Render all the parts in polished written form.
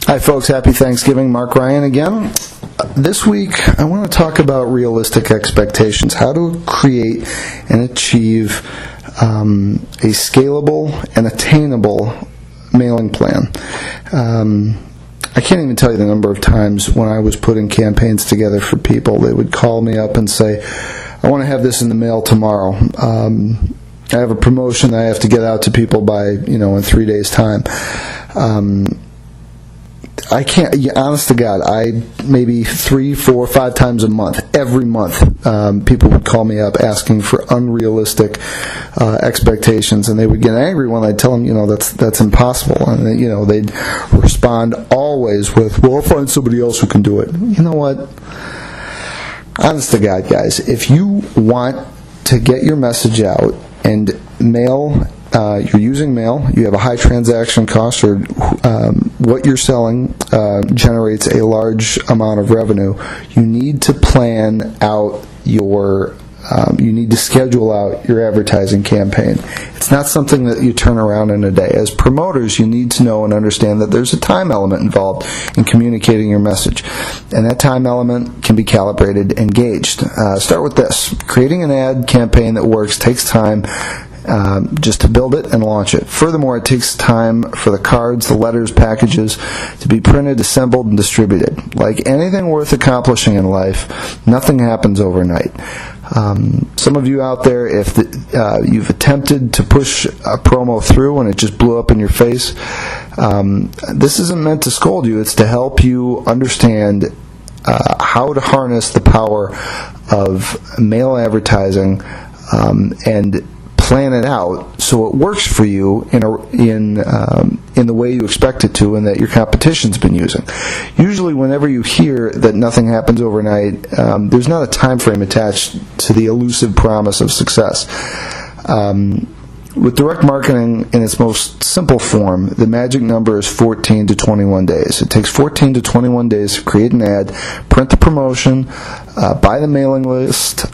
Hi folks, happy Thanksgiving. Mark Ryan again. This week I want to talk about realistic expectations, how to create and achieve a scalable and attainable mailing plan. I can't even tell you the number of times when I was putting campaigns together for people, they would call me up and say, I want to have this in the mail tomorrow. I have a promotion that I have to get out to people by, in 3 days' time. I can't, honest to God, maybe 3, 4, 5 times a month, every month, people would call me up asking for unrealistic expectations, and they would get angry when I tell them, that's impossible, and they'd respond always with, well, I'll find somebody else who can do it. You know what? Honest to God, guys, if you want to get your message out and mail, you're using mail, you have a high transaction cost, or what you're selling generates a large amount of revenue, you need to plan out you need to schedule out your advertising campaign. It's not something that you turn around in a day. As promoters, you need to know and understand that there's a time element involved in communicating your message, and that time element can be calibrated and gauged. Start with this. Creating an ad campaign that works takes time, just to build it and launch it. Furthermore, it takes time for the cards, the letters, packages to be printed, assembled, and distributed. Like anything worth accomplishing in life, nothing happens overnight. Some of you out there, if you've attempted to push a promo through and it just blew up in your face, this isn't meant to scold you. It's to help you understand how to harness the power of mail advertising and plan it out so it works for you in the way you expect it to and that your competition's been using. Usually whenever you hear that nothing happens overnight, there's not a time frame attached to the elusive promise of success. With direct marketing in its most simple form, the magic number is 14 to 21 days. It takes 14 to 21 days to create an ad, print the promotion, buy the mailing list,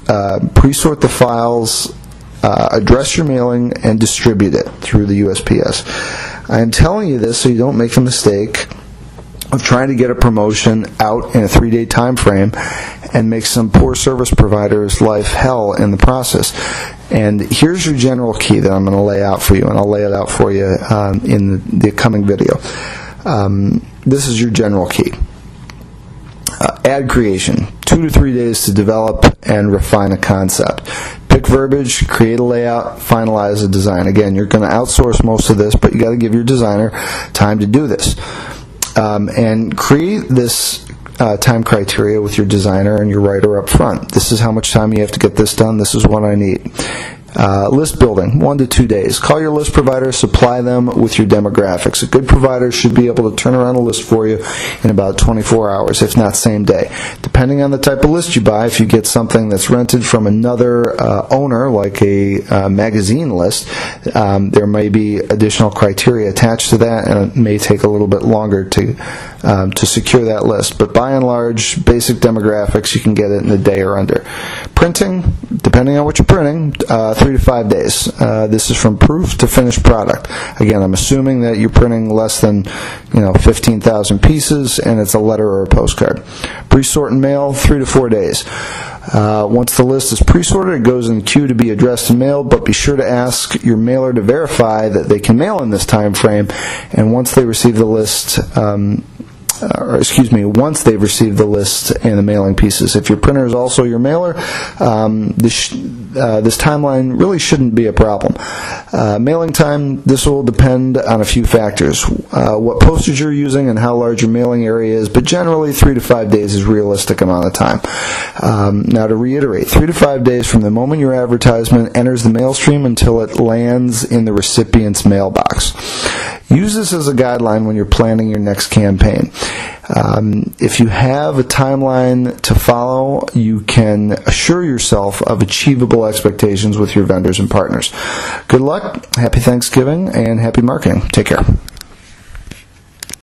pre-sort the files, address your mailing, and distribute it through the USPS. I am telling you this so you don't make the mistake of trying to get a promotion out in a 3-day time frame and make some poor service provider's life hell in the process. And here's your general key that I'm going to lay out for you, and I'll lay it out for you in the coming video. This is your general key. Ad creation, 2 to 3 days to develop and refine a concept. Pick verbiage, create a layout, finalize a design. Again, you're going to outsource most of this, but you got to give your designer time to do this. And create this time criteria with your designer and your writer up front. This is how much time you have to get this done. This is what I need. List building, 1 to 2 days. Call your list provider, supply them with your demographics. A good provider should be able to turn around a list for you in about 24 hours, if not same day. Depending on the type of list you buy, if you get something that's rented from another owner, like a magazine list, there may be additional criteria attached to that, and it may take a little bit longer to secure that list. But by and large, basic demographics, you can get it in a day or under. Printing, depending on what you're printing, 3 to 5 days. This is from proof to finished product. Again, I'm assuming that you're printing less than 15,000 pieces, and it's a letter or a postcard. Pre-sort and mail, 3 to 4 days. Once the list is pre-sorted, it goes in the queue to be addressed and mailed, but be sure to ask your mailer to verify that they can mail in this time frame, and once they receive the list, once they've received the list and the mailing pieces. If your printer is also your mailer, this timeline really shouldn't be a problem. Mailing time, this will depend on a few factors. What postage you're using and how large your mailing area is, but generally 3 to 5 days is a realistic amount of time. Now to reiterate, 3 to 5 days from the moment your advertisement enters the mail stream until it lands in the recipient's mailbox. Use this as a guideline when you're planning your next campaign. If you have a timeline to follow, you can assure yourself of achievable expectations with your vendors and partners. Good luck, happy Thanksgiving, and happy marketing. Take care.